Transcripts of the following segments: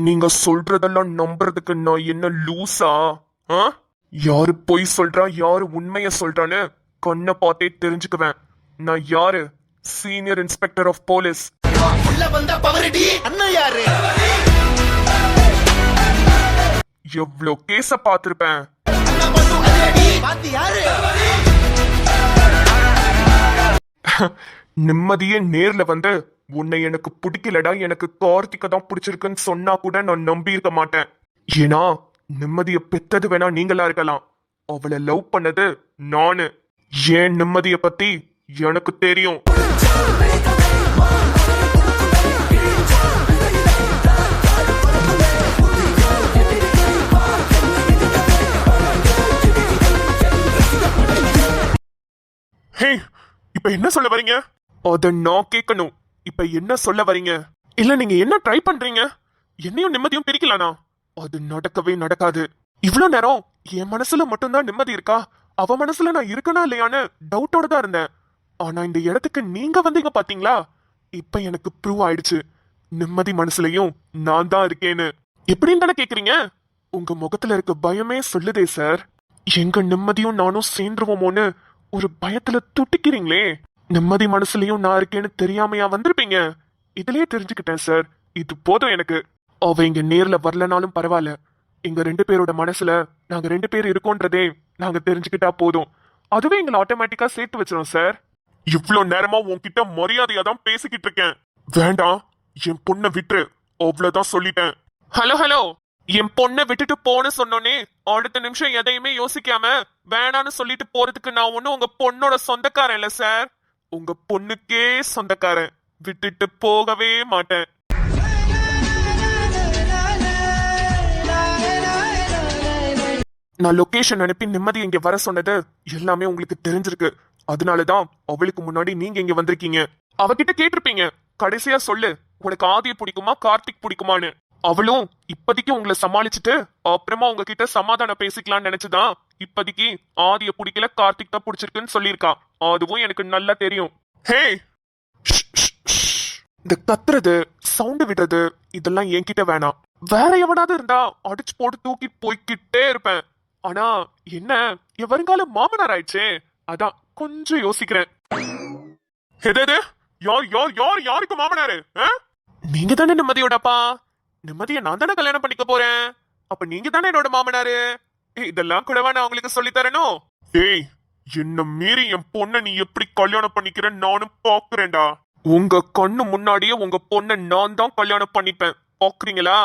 நீங்க சொல்றதெல்லாம் நம்புறதுக்கு நான் என்ன லூசா? யாரு பொய் சொல்றா யாரு உண்மைய சொல்றான்னு கண்ணை பார்த்தே தெரிஞ்சுக்குவேன். நான் யாரு? Senior inspector of police. எவ்வளவு கேஸ பார்த்திருப்பேன். நிம்மதியே நேர்ல வந்து உன்னை எனக்கு பிடிக்கலடா, எனக்கு கார்த்திகை தான் பிடிச்சிருக்குன்னு சொன்னா கூட நான் நம்பி இருக்க மாட்டேன். ஏன்னா நிம்மதிய பெத்தது வேணா நீங்களா இருக்கலாம், அவளை லவ் பண்ணது நானு. ஏன் நிம்மதிய பத்தி எனக்கு தெரியும். ஹே, இப்ப என்ன சொல்ல வரீங்க? அத நான் கேட்கணும். இப்ப என்ன சொல்ல வரீங்க? இல்ல நீங்க என்ன ட்ரை பண்றீங்க? என்னையும் நிம்மதியும் பிரிக்கலானா? அது நடக்கவே நடக்காது. இவ்வளவு நேரம் என் மனசுல மட்டும்தான் நிம்மதி இருக்கா, அவ மனசுல நான் இருக்கனா இல்லையான்னு டவுட்டோட தான் இருந்தேன். ஆனா இந்த இடத்துக்கு நீங்க வந்தீங்க பாத்தீங்களா, இப்ப எனக்கு ப்ரூவ் ஆயிடுச்சு நிம்மதி மனசுலயும் நான் தான் இருக்கேன்னு. எப்படின்னு தானே கேக்குறீங்க? உங்க முகத்துல இருக்க பயமே சொல்லுதே சார். எங்க நிம்மதியும் நானும் சேர்ந்துருவோமோன்னு ஒரு பயத்துல துட்டிக்கிறீங்களே. நிம்மதி மனசுலயும் நான் இருக்கேன்னு தெரியாமையா வந்திருப்பீங்க. இதுலயே தெரிஞ்சுக்கிட்டேன் சார், இது போதும் எனக்கு. அவ இங்க நேர்ல வரலனாலும் பரவாயில்ல, எங்க 2 பேரோட மனசுல நாங்க 2 பேர் இருக்கோன்றதே நாங்க தெரிஞ்சுக்கிட்டா போதும். அதுவே எங்களை ஆட்டோமேட்டிக்கா சேர்த்து வச்சிடும் சார். இவ்வளவு நேரமா உன்கிட்ட மரியாதையா தான் பேசிக்கிட்டு இருக்கேன். வேண்டாம், என் பொண்ணை விட்டுரு, அவ்வளவுதான் சொல்லிட்டேன். ஹலோ ஹலோ, என் பொண்ணை விட்டுட்டு போன்னு சொன்னோன்னே அடுத்த நிமிஷம் எதையுமே யோசிக்காம வேணான்னு சொல்லிட்டு போறதுக்கு நான் ஒன்னும் உங்க பொண்ணோட சொந்தக்காரன் இல்ல சார். உங்க பொண்ணுக்கே சொந்தக்காரன். விட்டுட்டு போகவே மாட்டேன். நான் லொகேஷன் அனுப்பி நிம்மதி இங்க வர சொன்னது எல்லாமே உங்களுக்கு தெரிஞ்சிருக்கு. அதனாலதான் அவளுக்கு முன்னாடி நீங்க இங்க வந்திருக்கீங்க. அவகிட்ட கேட்டிருப்பீங்க, கடைசியா சொல்லு உனக்கு ஆதியை பிடிக்குமா கார்த்திக் பிடிக்குமான்னு. அவளும் இப்போதைக்கு உங்களை சமாளிச்சுட்டு அப்புறமா உங்ககிட்ட சமாதானம் பேசிக்கலாம்னு நினைச்சுதான் இப்போதைக்கு ஆதிய பிடிக்கல கார்த்திக் தான் பிடிச்சிருக்குன்னு சொல்லியிருக்கா. அதுவும் எனக்கு நல்லா தெரியும். ஹே, இந்த கத்துறது சவுண்டு விடுறது இதெல்லாம் என்கிட்ட வேணாம். வேற எவனாவது இருந்தா அடிச்சு போட்டு தூக்கி போய்கிட்டே இருப்பேன். ஆனா என்ன, என் வருங்கால மாமனார் ஆயிடுச்சே, அதான் கொஞ்சம் யோசிக்கிறேன். எது யார் யார் யார் யாருக்கு மாமனாரு? நீங்க தானே நிம்மதியோடப்பா. நிம்மதியை நான் தானே கல்யாணம் பண்ணிக்க போறேன். அப்ப நீங்க தானே என்னோட மாமனாரு. இதெல்லாம் கூடவா நான் உங்களுக்கு சொல்லி தரணும்? ஏய், என்ன மீறி என் பொண்ணை நீ எப்படி கல்யாணம் பண்ணிக்கிறேன்னு நானும் பாக்குறேன்டா. உங்க கண்ணு முன்னாடியே உங்க பொண்ணை நான் தான் கல்யாணம் பண்ணிப்பேன், பாக்குறீங்களா?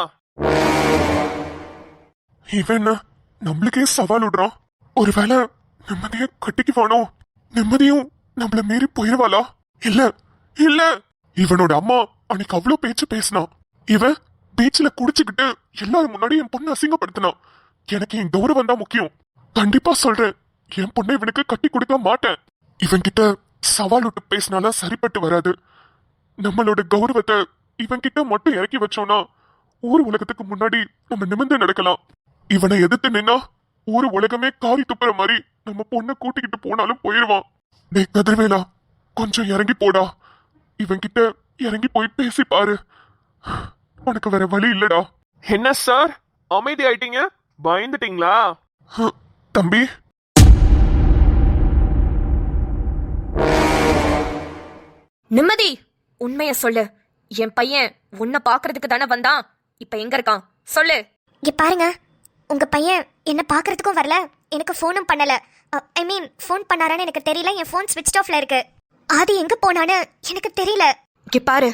இவன் என்ன நம்மளுக்கே சவால் விடுறான். ஒருவேளை நிம்மதிய கட்டிக்குவானோ? நிம்மதியும் நம்மள மீறி போயிருவாளா? இல்ல இல்ல, இவனோட அம்மா அன்னைக்கு அவ்வளவு பேச்சு பேசினான். இவன் பீச்ல குடிச்சுக்கிட்டு எல்லாரும் முன்னாடி என் பொண்ணு அசிங்கப்படுத்தினான். எனக்கு என் கௌரவம் தான் முக்கியம். கண்டிப்பா சொல்றேன், என் பொண்ணை இவனுக்கு கட்டி கொடுக்க மாட்டேன். இவன் கிட்ட சவால் விட்டு பேசினால சரிப்பட்டு வராது. நம்மளோட கௌரவத்தை இவன் கிட்ட மட்டும் இறக்கி வச்சோம்னா ஊர் உலகத்துக்கு முன்னாடி நம்ம நிமிர்ந்து நடக்கலாம். இவனை எதிர்த்து நின்னா ஊர் உலகமே காரி துப்புற மாதிரி நம்ம பொண்ணை கூட்டிக்கிட்டு போனாலும் போயிடுவான். டேய் கதிர்வேலா, கொஞ்சம் இறங்கி போடா. இவன் கிட்ட இறங்கி போய் பேசி பாரு. உனக்கு வேற வழி இல்லடா. என்ன சார் அமைதி ஆயிட்டீங்க? பயந்துட்டீங்களா? தம்பி, நிம்மதி உண்மைய சொல்லு. என் பையன் உன்னை பாக்குறதுக்கு தானே வந்தான். இப்ப எங்க இருக்கான் சொல்லு. இங்க பாருங்க, உங்க பையன் என்ன பாக்குறதுக்கும் வரல, எனக்கு போனும் பண்ணல. ஐ மீன் போன் பண்ணாரான்னு எனக்கு தெரியல. என் போன் ஸ்விட்ச் ஆஃப்ல இருக்கு. ஆதி எங்க போனான்னு எனக்கு தெரியல. இங்க பாரு,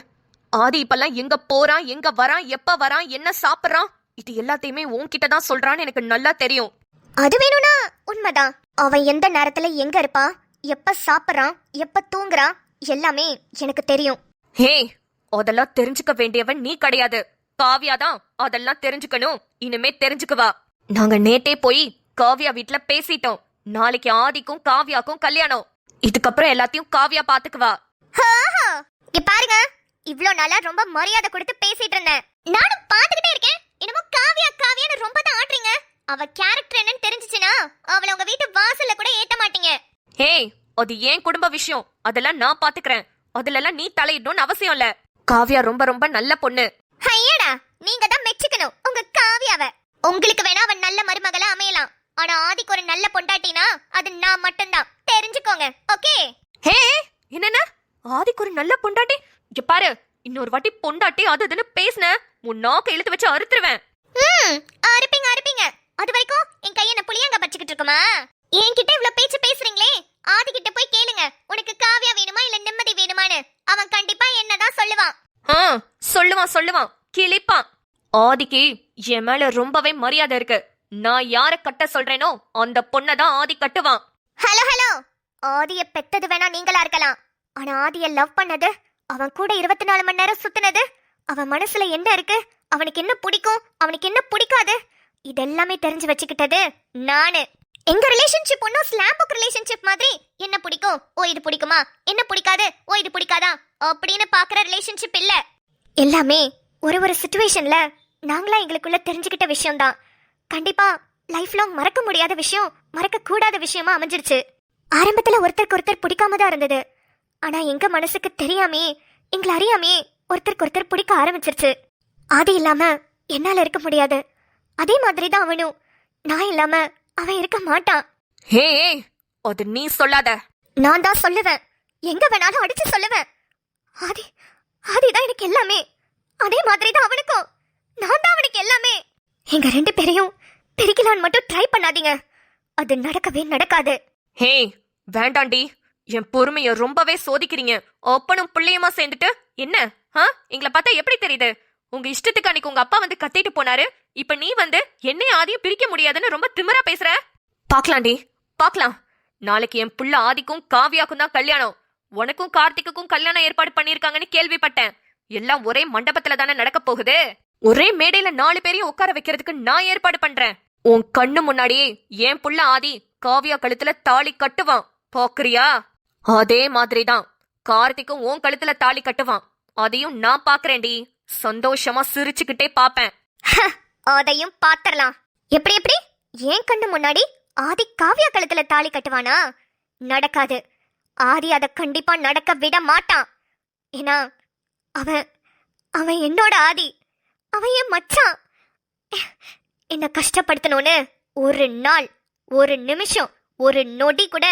ஆதி இப்பெல்லாம் எங்க போறான், எங்க வரான், எப்ப வரான், என்ன சாப்பிடுறான், இது எல்லாத்தையுமே உன்கிட்ட தான் சொல்றான்னு எனக்கு நல்லா தெரியும். அது வேணும்னா உண்மைதான். அவன் எந்த நேரத்துல எங்க இருப்பான், எப்ப சாப்பிடுறான், எப்ப தூங்குறான், எல்லாமே எனக்கு தெரியும். ஹே, அதெல்லாம் தெரிஞ்சுக்க வேண்டியவன் நீ கிடையாது, காவியா தான் அதெல்லாம் தெரிஞ்சுக்கணும். இனிமே தெரிஞ்சுக்குவா. நாங்க நேத்தே போய் காவியா வீட்டுல பேசிட்டோம். நாளைக்கு ஆதிக்கும் காவியாக்கும் கல்யாணம். இதுக்கப்புறம் எல்லாத்தையும் காவியா பாத்துக்குவா. இங்க பாருங்க, இவ்ளோ நாளா ரொம்ப மரியாதை கொடுத்து பேசிட்டு இருந்தேன். நானும் பாத்துக்கிட்டே இருக்கேன். என்னமோ காவியா காவியான்னு ரொம்ப தான் ஆட்றீங்க. அவ கேரக்டர் என்னன்னு தெரிஞ்சிச்சுனா அவளை உங்க வீட்டு வாசல்ல கூட ஏத்த மாட்டீங்க. ஹே, அது ஏன் குடும்ப விஷயம், அதெல்லாம் நான் பாத்துக்கிறேன். அதுல எல்லாம் நீ தலையிடணும்னு அவசியம் இல்ல. காவியா ரொம்ப ரொம்ப நல்ல பொண்ணு. ஐயடா, நீங்க தான் மெச்சுக்கணும் உங்க காவியாவ. உங்களுக்கு வேணா அவன் நல்ல மருமகளா அமையலாம், ஆனா ஆதிக்கு ஒரு நல்ல பொண்டாட்டினா அது நான் மட்டும்தான், தெரிஞ்சுக்கோங்க. ஓகே? ஹே, என்னென்ன ஆதிக்கு ஒரு நல்ல பொண்டாட்டி? இங்க பாரு, இன்னொரு வாட்டி பொண்டாட்டி அது இதுன்னு பேசுன உன் நாக்க இழுத்து வச்சு அறுத்துருவேன். அறுப்பீங்க அறுப்பீங்க. அது வரைக்கும் என் கைய என்ன புளியங்க பச்சிக்கிட்டு இருக்குமா? என்கிட்ட இவ்வளவு பேச்சு பேசுறீங்களே, ஆதி கிட்ட போய் கேளுங்க, உனக்கு காவியா வேணுமா இல்ல நிம்மதி வேணுமான்னு. அவன் கண்டிப்பா என்னதான் சொல்லுவான். சொல்லுவான் சொல்லுவான், கிளிப்பான். ஆதிக்கு என் மேல ரொம்பவே மரியாதை இருக்கு. நான் யார கட்ட சொல்றேனோ அந்த பொண்ணதான் ஆதி கட்டுவான். ஹலோ ஹலோ, ஆதிய பெத்தது வேணா நீங்களா இருக்கலாம், ஆனா ஆதிய லவ் பண்ணது, அவன் கூட 24 மணி நேரம் சுத்தினது, அவன் மனசுல என்ன இருக்கு, அவனுக்கு என்ன பிடிக்கும், அவனுக்கு என்ன பிடிக்காது, இதெல்லாமே தெரிஞ்சு வச்சுக்கிட்டது நானு. எங்க ரிலேஷன்ஷிப் ஒன்னும் ஸ்லாம் புக் ரிலேஷன்ஷிப் மாதிரி என்ன பிடிக்கும், ஓ இது பிடிக்குமா, என்ன பிடிக்காது, ஓ இது பிடிக்காதா அப்படின்னு பாக்குற ரிலேஷன்ஷிப் இல்ல. எல்லாமே ஒரு ஒரு சிச்சுவேஷன்ல நாங்களா எங்களுக்குள்ள தெரிஞ்சுக்கிட்ட விஷயம்தான். கண்டிப்பா லைஃப் லாங் மறக்க முடியாத விஷயம், மறக்க கூடாத விஷயமா அமைஞ்சிருச்சு. ஆரம்பத்துல ஒருத்தருக்கு ஒருத்தர் பிடிக்காம தான் இருந்தது, ஆனா எங்க மனசுக்கு தெரியாமே, எங்களை அறியாமே ஒருத்தருக்கு ஒருத்தர் பிடிக்க ஆரம்பிச்சிருச்சு. ஆதி இல்லாம என்னால இருக்க முடியாது, அதே மாதிரி தான் அவனும். நான் இல்லாம அவன் இருக்க மாட்டான். ஹே, அது நீ சொல்லாத. நான் தான் சொல்லுவேன், எங்க வேணாலும் அடிச்சு சொல்லுவேன். ஆதி ஆதிதான் எனக்கு எல்லாமே, அதே மாதிரி தான் அவனுக்கும். நான் தான் அவனுக்கு எல்லாமே. எங்க 2 பேரையும் பிரிக்கலான்னு மட்டும் ட்ரை பண்ணாதீங்க, அது நடக்கவே நடக்காது. ஹே, வேண்டாண்டி, என் பொறுமைய ரொம்பவே சோதிக்கிறீங்க. அப்பனும் பிள்ளையுமா சேர்ந்துட்டு என்ன எங்களை பார்த்தா எப்படி தெரியுது? உங்க இஷ்டத்துக்கு அன்னைக்கு உங்க அப்பா வந்து கத்திட்டு போனாரு, இப்ப நீ வந்து என்னைய ஆதியும் பிரிக்க முடியாதுன்னு ரொம்ப திமிரா பேசுற. பாக்கலாண்டி, பாக்கலாம். நாளைக்கு என் புள்ள ஆதிக்கும் காவியாக்கும் தான் கல்யாணம். உனக்கும் கார்த்திக்குக்கும் கல்யாணம் ஏற்பாடு பண்ணிருக்காங்கன்னு கேள்விப்பட்டேன். எல்லாம் ஒரே மண்டபத்துல தானே நடக்க போகுது. ஒரே மேடையில 4 பேரையும் உட்கார வைக்கிறதுக்கு நான் ஏற்பாடு பண்றேன். உன் கண்ணு முன்னாடியே என் புள்ள ஆதி காவியா கழுத்துல தாலி கட்டுவான், பாக்குறியா? அதே மாதிரிதான் கார்த்திக்கும் உன் கழுத்துல தாலி கட்டுவான், அதையும் நான் பாக்குறேன்டி. சந்தோஷமா சிரிச்சுக்கிட்டே பாப்பேன். அதையும் பாத்திரலாம். எப்படி எப்படி ஏன் கண்ணு முன்னாடி ஆதி காவியா கழுத்துல தாலி கட்டுவானா? நடக்காது. ஆதி அதை கண்டிப்பா நடக்க விட மாட்டான். ஏன்னா அவன் அவன் என்னோட ஆதி, அவன் என் மச்சான். என்ன கஷ்டப்படுத்தணும்னு ஒரு நாள், ஒரு நிமிஷம், ஒரு நொடி கூட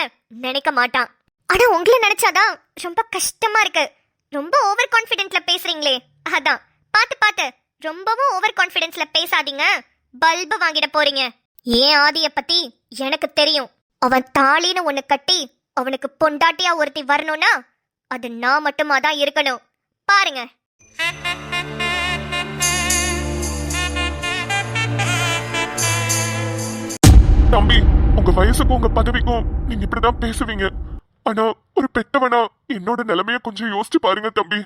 நினைக்க மாட்டான். ஆனா உங்களை நினைச்சாதான் ரொம்ப கஷ்டமா இருக்கு. ரொம்ப ஓவர் கான்ஃபிடென்ட்ல பேசுறீங்களே, அதான். பாத்து பாத்து ரொம்பவும் ஓவர் கான்ஃபிடென்ஸ்ல பேசாதீங்க, பல்பு வாங்கிட போறீங்க. ஏன் ஆதிய பத்தி எனக்கு தெரியும். அவன் தாலின்னு ஒண்ணு கட்டி அவனுக்கு பொண்டாட்டியா ஒருத்தி வரணும்னா அது நான் மட்டுமா தான் இருக்கணும். பாருங்க. தம்பி, உங்க வயசுக்கும் உங்க பதவிக்கும் நீங்க இப்படிதான் பேசுவீங்க. ஆனா ஒரு பெத்தவனா என்னோட நிலைமைய கொஞ்சம் யோசிச்சு பாருங்க தம்பி.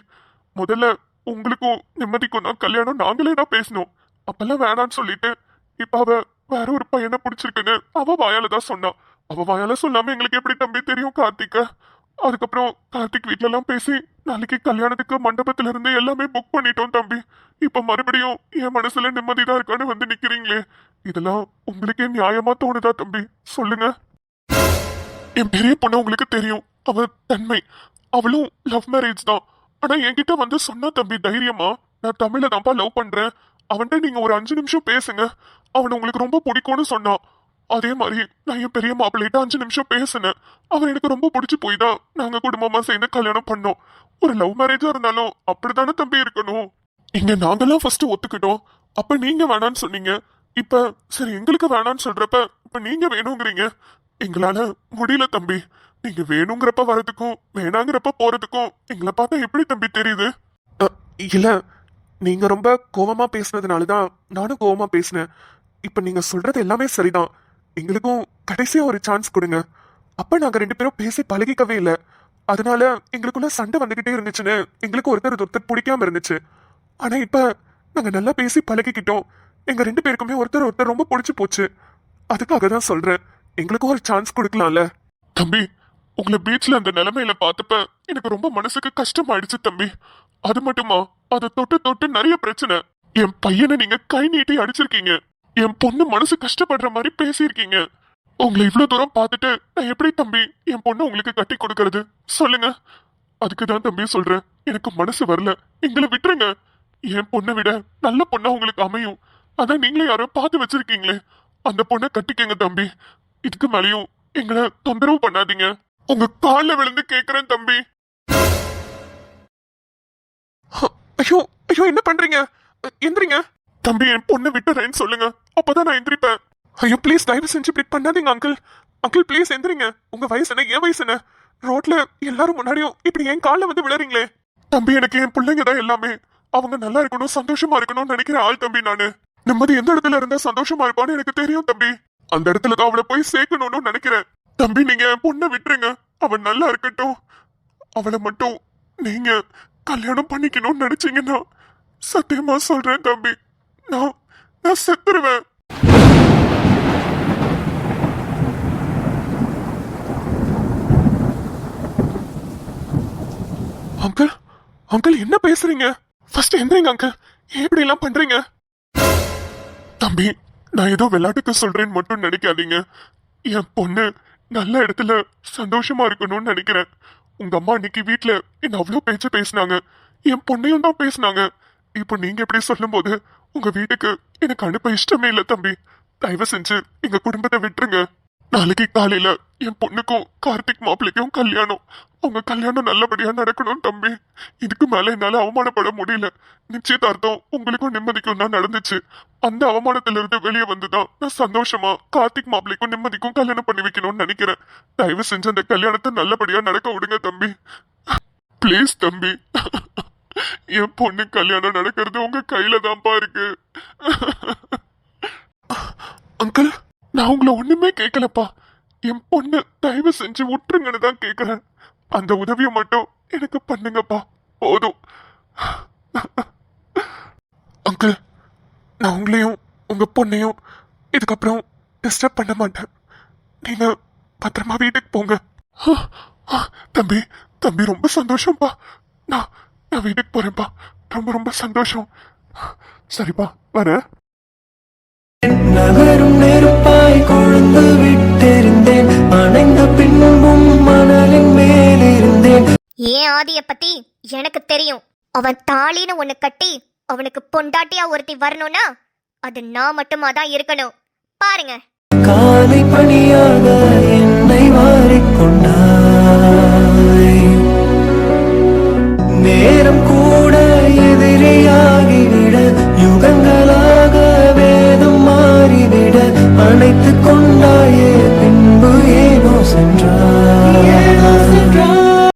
முதல்ல உங்களுக்கும் நிம்மதிக்கும் தான் கல்யாணம் நாங்களே தான் பேசணும். அப்பெல்லாம் வேணான்னு சொல்லிட்டு இப்ப அவ வேற ஒரு பையனை பிடிச்சிருக்குன்னு அவ வாயால தான் சொன்னா. அவ வாயால சொல்லாம எங்களுக்கு எப்படி தம்பி தெரியும் கார்த்திக்க? அதுக்கப்புறம் கார்த்திக் வீட்ல எல்லாம் பேசி நாளைக்கு கல்யாணத்துக்கு மண்டபத்துல இருந்து எல்லாமே புக் பண்ணிட்டோம் தம்பி. இப்ப மறுபடியும் என் மனசுல நிம்மதிதான் இருக்கான்னு வந்து நிக்கிறீங்களே, இதெல்லாம் உங்களுக்கே நியாயமா தோணுதா தம்பி? சொல்லுங்க. என் பெரிய பொண்ணு உங்களுக்கு தெரியும், அவ தன்மை, அவளும் லவ் மேரேஜ் தான். ஆனா என்கிட்ட வந்து சொன்னா தம்பி தைரியமா, நான் தமிழ தான்ப்பா லவ் பண்றேன், அவன்கிட்ட நீங்க ஒரு 5 நிமிஷம் பேசுங்க, அவன் உங்களுக்கு ரொம்ப பிடிக்கும்னு சொன்னான். அதே மாதிரி நான் என் பெரிய மாப்பிள்ளைகிட்ட 5 நிமிஷம் பேசினேன். அவர் எனக்கு ரொம்ப பிடிச்சு போய் தான் நாங்க குடும்பமா சேர்ந்து கல்யாணம் பண்ணோம். ஒரு லவ் மேரேஜா இருந்தாலும் அப்படித்தானே தம்பி இருக்கணும். இங்க நாங்கெல்லாம் ஃபர்ஸ்ட் ஒத்துக்கிட்டோம், அப்ப நீங்க வேணான்னு சொன்னீங்க. இப்ப சரி எங்களுக்கு வேணான்னு சொல்றப்ப இப்ப நீங்க வேணுங்கிறீங்க. எங்களால முடியல தம்பி. நீங்க வேணுங்கிறப்ப வர்றதுக்கும் வேணாங்கிறப்ப போறதுக்கும் எங்களை பார்த்தா எப்படி தம்பி தெரியுது? இல்ல, நீங்க ரொம்ப கோவமா பேசுனதுனாலதான் நானும் கோவமா பேசினேன். இப்ப நீங்க சொல்றது எல்லாமே சரிதான். எங்களுக்கும் கடைசியா ஒரு சான்ஸ் கொடுங்க. அப்ப நாங்க 2 பேரும் பேசி பழகிக்கவே இல்லை, அதனால எங்களுக்குள்ள சண்டை வந்துகிட்டே இருந்துச்சுன்னு எங்களுக்கு ஒருத்தர் பிடிக்காம இருந்துச்சு. ஆனா இப்ப நாங்க நல்லா பேசி பழகிக்கிட்டோம், எங்க 2 பேருக்குமே ஒருத்தர் ரொம்ப பிடிச்சு போச்சு. அதுக்காக தான் சொல்றேன், எங்களுக்கும் ஒரு சான்ஸ் கொடுக்கலாம்ல தம்பி. உங்களை பீச்ல அந்த நிலைமையில பார்த்தப்ப எனக்கு ரொம்ப மனசுக்கு கஷ்டமாயிடுச்சு தம்பி. அது மட்டுமா, அதை தொட்டு நிறைய பிரச்சனை. என் பையனை நீங்க கை நீட்டி அடிச்சிருக்கீங்க, என் பொண்ணு மனசு கஷ்டப்படுற மாதிரி பேசியிருக்கீங்க. உங்களை இவ்வளவு தூரம் பார்த்துட்டு நான் எப்படி தம்பி என் பொண்ணு உங்களுக்கு கட்டி கொடுக்கறது சொல்லுங்க? அதுக்குதான் தம்பி சொல்றேன், எனக்கு மனசு வரல, எங்களை விட்டுருங்க. என் பொண்ணை விட நல்ல பொண்ணா உங்களுக்கு அமையும். அதான் நீங்களே யாரோ பார்த்து வச்சிருக்கீங்களே, அந்த பொண்ணை கட்டிக்கங்க தம்பி. இதுக்கு மேலேயும் எங்களை தொந்தரவு பண்ணாதீங்க. உங்க கால்ல விழுந்து கேக்குறேன் தம்பி. ஐயோ ஐயோ, என்ன பண்றீங்க? எந்திரிங்க தம்பி. என் பொண்ணை விட்டுறேன்னு சொல்லுங்க, அப்பதான் நான் எந்திரிப்பேன். ஐயோ ப்ளீஸ், தயவு செஞ்சு இப்படி பண்ணாதீங்க அங்கிள். அங்கிள் ப்ளீஸ் எந்திரிங்க. உங்க வயசு என்ன, என் வயசு என்ன? ரோட்ல எல்லாரும் முன்னாடியும் இப்படி என் கால்ல வந்து விழறீங்களே. தம்பி, எனக்கு என் பிள்ளைங்க தான் எல்லாமே. அவங்க நல்லா இருக்கணும், சந்தோஷமா இருக்கணும்னு நினைக்கிற ஆள் தம்பி நானு. நிம்மதி எந்த இடத்துல இருந்தா சந்தோஷமா இருப்பான்னு எனக்கு தெரியும் தம்பி. அந்த இடத்துல தான் அவளை போய் சேர்க்கணும்னு நினைக்கிறேன். தம்பி, நீங்க என் பொண்ணை விட்டுருங்க. அவன் நல்லா இருக்கட்டும். அவளை மட்டும் நீங்க கல்யாணம் பண்ணிக்கணும்னு நினைச்சீங்கன்னா சத்தியமா சொல்றேன் தம்பி, நான் செத்துருவேன். அங்கிள், அங்கிள் என்ன பேசுறீங்க? ஃபர்ஸ்ட் எந்திரிங்க அங்கிள். ஏன் இப்படி எல்லாம் பண்றீங்க? தம்பி, நான் ஏதோ விளையாட்டுக்கு சொல்றேன்னு மட்டும் நினைக்காதீங்க. என் பொண்ணு நல்ல இடத்துல சந்தோஷமா இருக்கணும்னு நினைக்கிறேன். உங்க அம்மா அன்னைக்கு வீட்டுல என்ன அவ்வளவு பேச்சு பேசினாங்க, என் பொண்ணையும் தான் பேசினாங்க. இப்போ நீங்க எப்படி சொல்லும் போது உங்க வீட்டுக்கு எனக்கு அனுப்ப இஷ்டமே இல்லை தம்பி. தயவு செஞ்சு எங்க குடும்பத்தை விட்டுருங்க. நாளைக்கு காலையில என் பொண்ணுக்கும் கார்த்திக் மாப்பிள்ளைக்கும் கல்யாணம். அவங்க கல்யாணம் நல்லபடியா நடக்கணும் தம்பி. இதுக்கு மேல என்னால அவமானப்பட முடியல. நிச்சயதார்த்தம் உங்களுக்கும் நிம்மதிக்கும் தான் நடந்துச்சு. அந்த அவமானத்துல இருந்து வெளியே வந்துதான் நான் சந்தோஷமா கார்த்திக் மாப்பிள்ளைக்கும் நிம்மதிக்கும் கல்யாணம் பண்ணி வைக்கணும்னு நினைக்கிறேன். தயவு செஞ்சு அந்த கல்யாணத்தை நல்லபடியா நடக்க விடுங்க தம்பி. ப்ளீஸ் தம்பி. என் பொண்ணு கல்யாணம் நடக்கிறது உங்க கையில தான்ப்பா இருக்கு. அங்கிள், நான் உங்களை ஒண்ணுமே கேட்கலப்பா. என் பொண்ணு தயவு செஞ்சு விட்டுருங்கன்னு தான் கேட்கிறேன். அந்த உதவியை மட்டும் எனக்கு பண்ணுங்கப்பா, போதும். அங்கிள், நான் உங்களையும் உங்க பொண்ணையும் இதுக்கப்புறம் டிஸ்டர்ப் பண்ண மாட்டேன். நீங்க பத்திரமா வீட்டுக்கு போங்க. தம்பி, தம்பி ரொம்ப சந்தோஷம்ப்பா. நான் வீட்டுக்கு போறேன்ப்பா. ரொம்ப ரொம்ப சந்தோஷம். சரிப்பா, வரேன். நகரும் நெருப்பாய் கொழுந்து விட்டிருந்தேன், அணைந்த பின்பும் மணலின் மேலிருந்தேன். ஏன் ஆதிய பத்தி எனக்கு தெரியும். அவன் தாலின்னு ஒண்ணு கட்டி அவனுக்கு பொண்டாட்டியா ஒருத்தி வரணும்னா அது நான் மட்டுமா தான் இருக்கணும். பாருங்க. காலை பணியாக என்னை வாரிக்கொண்டாய், நேரம் கூட எதிரியாகிவிட, யுகங்களாக வேதம் மாறிவிட, அணைத்துக் கொண்டு